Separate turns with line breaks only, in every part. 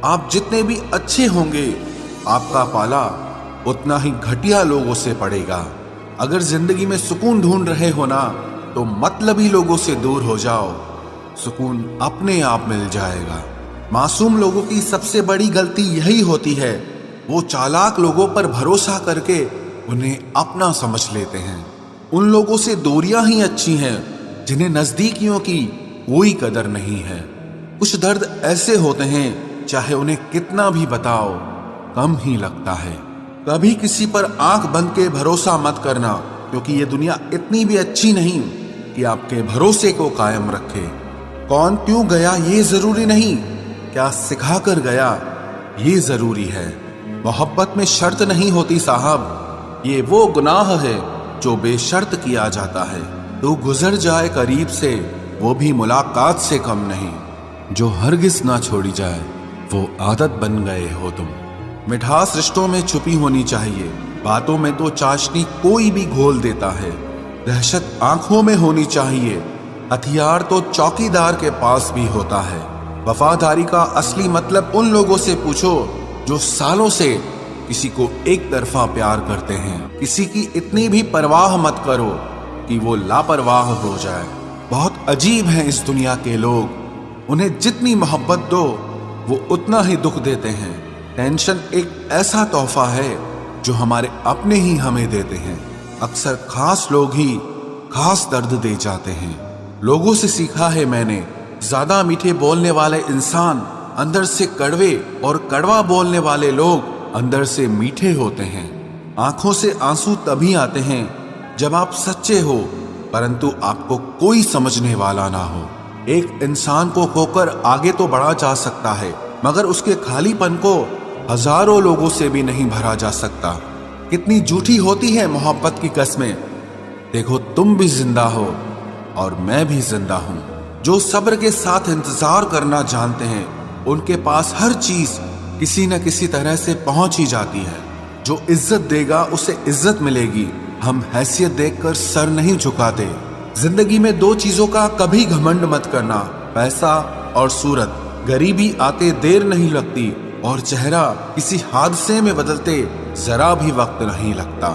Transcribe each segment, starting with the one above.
आप जितने भी अच्छे होंगे, आपका पाला उतना ही घटिया लोगों से पड़ेगा। अगर जिंदगी में सुकून ढूंढ रहे हो ना, तो मतलबी लोगों से दूर हो जाओ, सुकून अपने आप मिल जाएगा। मासूम लोगों की सबसे बड़ी गलती यही होती है, वो चालाक लोगों पर भरोसा करके उन्हें अपना समझ लेते हैं। उन लोगों से दूरियां ही अच्छी हैं जिन्हें नजदीकियों की कोई कदर नहीं है। कुछ दर्द ऐसे होते हैं, चाहे उन्हें कितना भी बताओ कम ही लगता है। कभी किसी पर आंख बंद के भरोसा मत करना, क्योंकि ये दुनिया इतनी भी अच्छी नहीं कि आपके भरोसे को कायम रखे। कौन क्यों गया ये जरूरी नहीं, क्या सिखा कर गया ये जरूरी है। मोहब्बत में शर्त नहीं होती साहब, ये वो गुनाह है जो बेशर्त किया जाता है। तो गुजर जाए करीब से, वो भी मुलाकात से कम नहीं। जो हरगिज ना छोड़ी जाए, वो आदत बन गए हो तुम। मिठास रिश्तों में छुपी होनी चाहिए, बातों में तो चाशनी कोई भी घोल देता है। दहशत आंखों में होनी चाहिए, हथियार तो चौकीदार के पास भी होता है। वफादारी का असली मतलब उन लोगों से पूछो जो सालों से किसी को एक तरफा प्यार करते हैं। किसी की इतनी भी परवाह मत करो कि वो लापरवाह हो जाए। बहुत अजीब हैं इस दुनिया के लोग, उन्हें जितनी मोहब्बत दो वो उतना ही दुख देते हैं। टेंशन एक ऐसा तोहफा है जो हमारे अपने ही हमें देते हैं। अक्सर खास लोग ही खास दर्द दे जाते हैं। लोगों से सीखा है मैंने, ज्यादा मीठे बोलने वाले इंसान अंदर से कड़वे और कड़वा बोलने वाले लोग अंदर से मीठे होते हैं। आंखों से आंसू तभी आते हैं जब आप सच्चे हो, परंतु आपको कोई समझने वाला ना हो। एक इंसान को खोकर आगे तो बढ़ा जा सकता है, मगर उसके खालीपन को हजारों लोगों से भी नहीं भरा जा सकता। कितनी झूठी होती है मोहब्बत की कस्में। देखो, तुम भी जिंदा हो और मैं भी जिंदा हूं। जो सब्र के साथ इंतजार करना जानते हैं, उनके पास हर चीज किसी न किसी तरह से पहुंच ही जाती है। जो इज्जत देगा उसे इज्जत मिलेगी। हम हैसियत देखकर सर नहीं झुकाते। जिंदगी में दो चीजों का कभी घमंड मत करना, पैसा और सूरत। गरीबी आते देर नहीं लगती और चेहरा किसी हादसे में बदलते जरा भी वक्त नहीं लगता।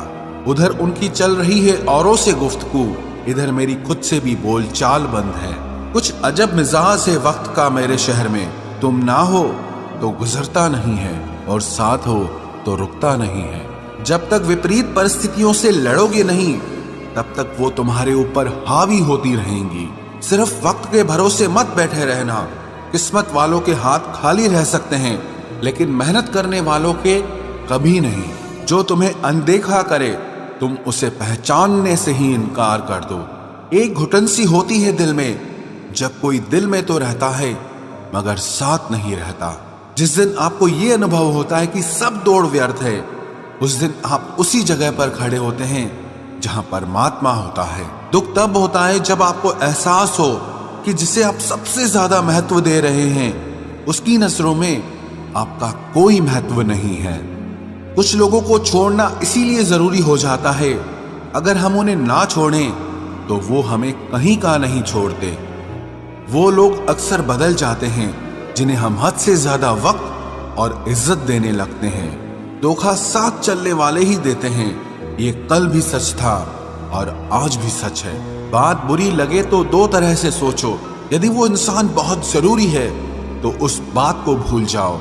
उधर उनकी चल रही है औरों से गुफ्तगू, इधर मेरी खुद से भी बोलचाल बंद है। कुछ अजब मिजाज है वक्त का मेरे शहर में। तुम ना हो तो गुजरता नहीं है, और साथ हो तो रुकता नहीं है। जब तक विपरीत परिस्थितियों से लड़ोगे नहीं, तब तक वो तुम्हारे ऊपर हावी होती रहेंगी। सिर्फ वक्त के भरोसे मत बैठे रहना। किस्मत वालों के हाथ खाली रह सकते हैं, लेकिन मेहनत करने वालों के कभी नहीं। जो तुम्हें अनदेखा करे, तुम उसे पहचानने से ही इनकार कर दो। एक घुटन सी होती है दिल में, जब कोई दिल में तो रहता है मगर साथ नहीं रहता। जिस दिन आपको ये अनुभव होता है कि सब दौड़ व्यर्थ है, उस दिन आप उसी जगह पर खड़े होते हैं जहां परमात्मा होता है। दुख तब होता है जब आपको एहसास हो कि जिसे आप सबसे ज्यादा महत्व दे रहे हैं, उसकी नजरों में आपका कोई महत्व नहीं है। कुछ लोगों को छोड़ना इसीलिए जरूरी हो जाता है, अगर हम उन्हें ना छोड़ें तो वो हमें कहीं का नहीं छोड़ते। वो लोग अक्सर बदल जाते हैं जिन्हें हम हद से ज्यादा वक्त और इज्जत देने लगते हैं। धोखा साथ चलने वाले ही देते हैं। ये कल भी सच था और आज भी सच है। बात बुरी लगे तो दो तरह से सोचो। यदि वो इंसान बहुत जरूरी है तो उस बात को भूल जाओ,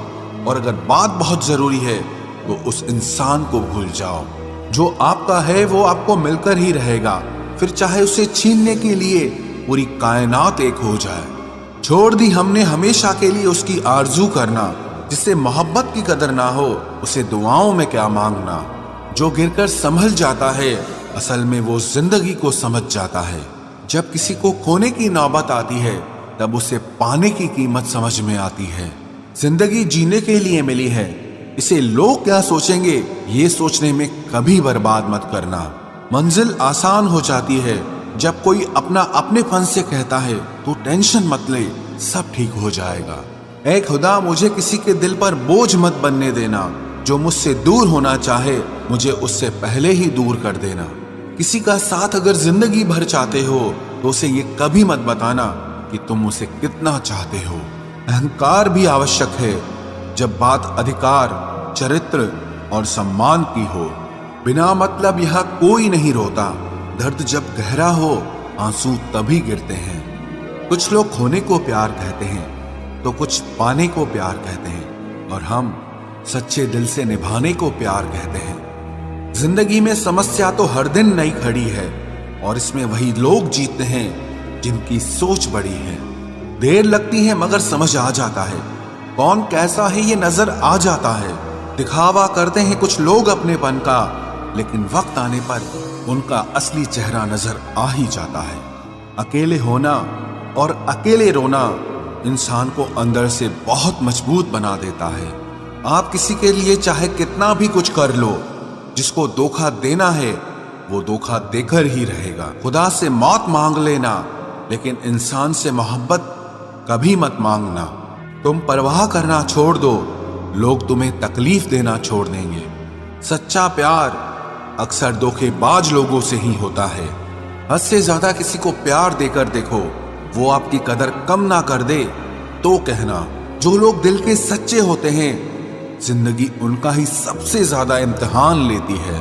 और अगर बात बहुत जरूरी है तो उस इंसान को भूल जाओ। जो आपका है वो आपको मिलकर ही रहेगा, फिर चाहे उसे छीनने के लिए पूरी कायनात एक हो जाए। छोड़ दी हमने हमेशा के लिए उसकी आरजू करना। जिससे मोहब्बत की कदर ना हो, उसे दुआओं में क्या मांगना। जो गिरकर संभल जाता है, असल में वो जिंदगी को समझ जाता है। जब किसी को खोने की नौबत आती है, तब उसे पाने की कीमत समझ में आती है। जिंदगी जीने के लिए मिली है, इसे लोग क्या सोचेंगे ये सोचने में कभी बर्बाद मत करना। मंजिल आसान हो जाती है जब कोई अपना अपनेपन से कहता है तो टेंशन मत ले, सब ठीक हो जाएगा। ऐ खुदा, मुझे किसी के दिल पर बोझ मत बनने देना। जो मुझसे दूर होना चाहे, मुझे उससे पहले ही दूर कर देना। किसी का साथ अगर जिंदगी भर चाहते हो तो उसे ये कभी मत बताना कि तुम उसे कितना चाहते हो। अहंकार भी आवश्यक है, जब बात अधिकार, चरित्र और सम्मान की हो। बिना मतलब यहाँ कोई नहीं रोता। दर्द जब गहरा हो, आंसू तभी गिरते हैं। कुछ लोग खोने को प्यार कहते हैं, तो कुछ पाने को प्यार कहते हैं, और हम सच्चे दिल से निभाने को प्यार कहते हैं। जिंदगी में समस्या तो हर दिन नई खड़ी है, और इसमें वही लोग जीतते हैं जिनकी सोच बड़ी है। देर लगती है मगर समझ आ जाता है, कौन कैसा है ये नजर आ जाता है। दिखावा करते हैं कुछ लोग अपनेपन का, लेकिन वक्त आने पर उनका असली चेहरा नजर आ ही जाता है। अकेले होना और अकेले रोना इंसान को अंदर से बहुत मजबूत बना देता है। आप किसी के लिए चाहे कितना भी कुछ कर लो, जिसको धोखा देना है वो धोखा देकर ही रहेगा। खुदा से मौत मांग लेना, लेकिन इंसान से मोहब्बत कभी मत मांगना। तुम परवाह करना छोड़ दो, लोग तुम्हें तकलीफ देना छोड़ देंगे। सच्चा प्यार अक्सर धोखेबाज लोगों से ही होता है। हद से ज्यादा किसी को प्यार देकर देखो, वो आपकी कदर कम ना कर दे तो कहना। जो लोग दिल के सच्चे होते हैं, जिंदगी उनका ही सबसे ज्यादा इम्तिहान लेती है।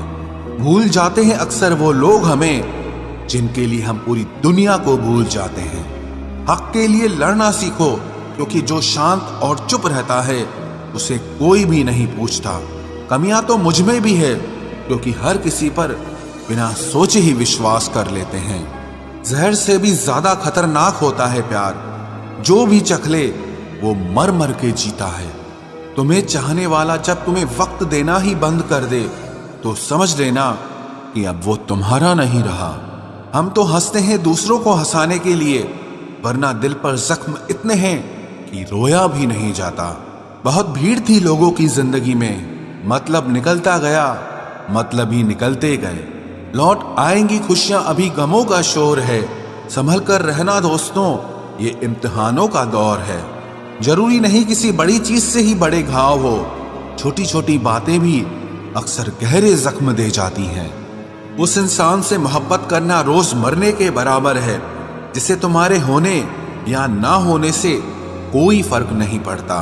भूल जाते हैं अक्सर वो लोग हमें, जिनके लिए हम पूरी दुनिया को भूल जाते हैं। हक के लिए लड़ना सीखो, क्योंकि जो शांत और चुप रहता है उसे कोई भी नहीं पूछता। कमियां तो मुझ में भी है, क्योंकि हर किसी पर बिना सोचे ही विश्वास कर लेते हैं। जहर से भी ज्यादा खतरनाक होता है प्यार। जो भी चख ले वो मर मर के जीता है। तुम्हें चाहने वाला जब तुम्हें वक्त देना ही बंद कर दे, तो समझ लेना कि अब वो तुम्हारा नहीं रहा। हम तो हंसते हैं दूसरों को हंसाने के लिए, वरना दिल पर जख्म इतने हैं कि रोया भी नहीं जाता। बहुत भीड़ थी लोगों की जिंदगी में, मतलब निकलता गया, मतलब ही निकलते गए। लौट आएंगी खुशियां, अभी गमों का शोर है। संभल कर रहना दोस्तों, ये इम्तिहानों का दौर है। जरूरी नहीं किसी बड़ी चीज से ही बड़े घाव हो, छोटी छोटी बातें भी अक्सर गहरे जख्म दे जाती हैं। उस इंसान से मोहब्बत करना रोज मरने के बराबर है, जिसे तुम्हारे होने या ना होने से कोई फर्क नहीं पड़ता।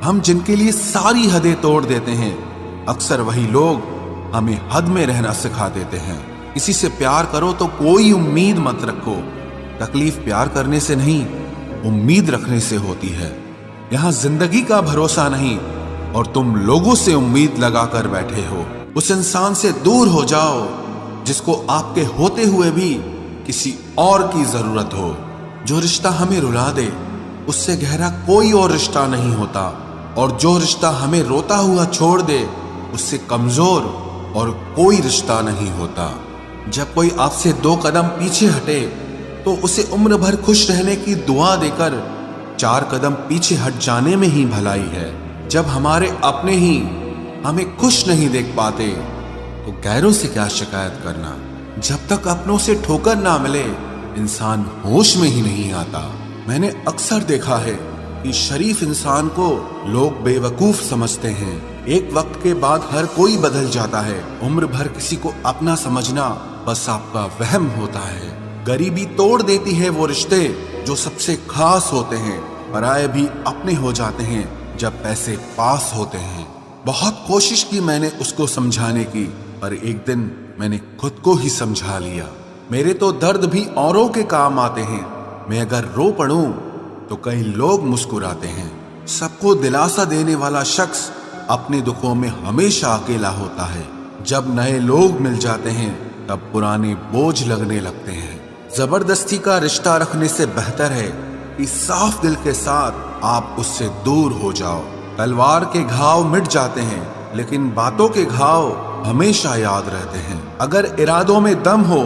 हम जिनके लिए सारी हदें तोड़ देते हैं, अक्सर वही लोग हमें हद में रहना सिखा देते हैं। किसी से प्यार करो तो कोई उम्मीद मत रखो। तकलीफ प्यार करने से नहीं, उम्मीद रखने से होती है। यहाँ जिंदगी का भरोसा नहीं, और तुम लोगों से उम्मीद लगा कर बैठे हो। उस इंसान से दूर हो जाओ जिसको आपके होते हुए भी किसी और की जरूरत हो। जो रिश्ता हमें रुला दे, उससे गहरा कोई और रिश्ता नहीं होता, और जो रिश्ता हमें रोता हुआ छोड़ दे, उससे कमजोर और कोई रिश्ता नहीं होता। जब कोई आपसे 2 कदम पीछे हटे, तो उसे उम्र भर खुश रहने की दुआ देकर 4 कदम पीछे हट जाने में ही भलाई है। जब हमारे अपने ही हमें खुश नहीं देख पाते, तो गैरों से क्या शिकायत करना। जब तक अपनों से ठोकर ना मिले, इंसान होश में ही नहीं आता। मैंने अक्सर देखा है कि शरीफ इंसान को लोग बेवकूफ समझते हैं। एक वक्त के बाद हर कोई बदल जाता है। उम्र भर किसी को अपना समझना बस आपका वहम होता है। गरीबी तोड़ देती है वो रिश्ते जो सबसे खास होते हैं। पराये भी अपने हो जाते हैं जब पैसे पास होते हैं। बहुत कोशिश की मैंने उसको समझाने की, पर एक दिन मैंने खुद को ही समझा लिया। मेरे तो दर्द भी औरों के काम आते हैं। मैं अगर रो पड़ूं तो कई लोग मुस्कुराते हैं। सबको दिलासा देने वाला शख्स अपने दुखों में हमेशा अकेला होता है। जब नए लोग मिल जाते हैं, तब पुराने बोझ लगने लगते हैं। जबरदस्ती का रिश्ता रखने से बेहतर है कि साफ दिल के साथ आप उससे दूर हो जाओ। तलवार के घाव मिट जाते हैं, लेकिन बातों के घाव हमेशा याद रहते हैं। अगर इरादों में दम हो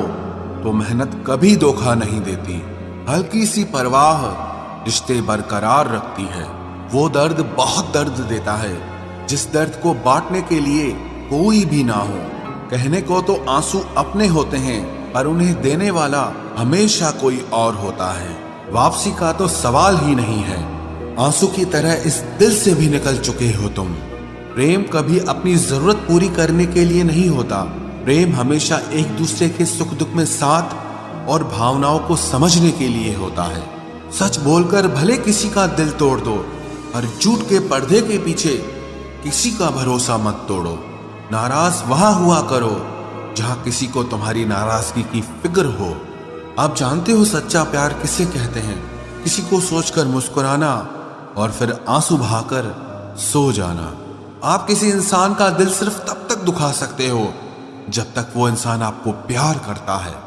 तो मेहनत कभी धोखा नहीं देती। हल्की सी परवाह रिश्ते बरकरार रखती है। वो दर्द बहुत दर्द देता है, जिस दर्द को बांटने के लिए कोई भी ना हो। कहने को तो आंसू अपने होते हैं, पर उन्हें देने वाला हमेशा कोई और होता है। वापसी का तो सवाल ही नहीं है। आंसू की तरह इस दिल से भी निकल चुके हो तुम। प्रेम कभी अपनी जरूरत पूरी करने के लिए नहीं होता। प्रेम हमेशा एक दूसरे के सुख दुख में साथ और भावनाओं को समझने के लिए होता है। सच बोलकर भले किसी का दिल तोड़ दो, हर झूठ के पर्दे के पीछे किसी का भरोसा मत तोड़ो। नाराज वहां हुआ करो जहां किसी को तुम्हारी नाराजगी की फिक्र हो। आप जानते हो सच्चा प्यार किसे कहते हैं? किसी को सोचकर मुस्कुराना और फिर आंसू बहाकर सो जाना। आप किसी इंसान का दिल सिर्फ तब तक दुखा सकते हो जब तक वो इंसान आपको प्यार करता है।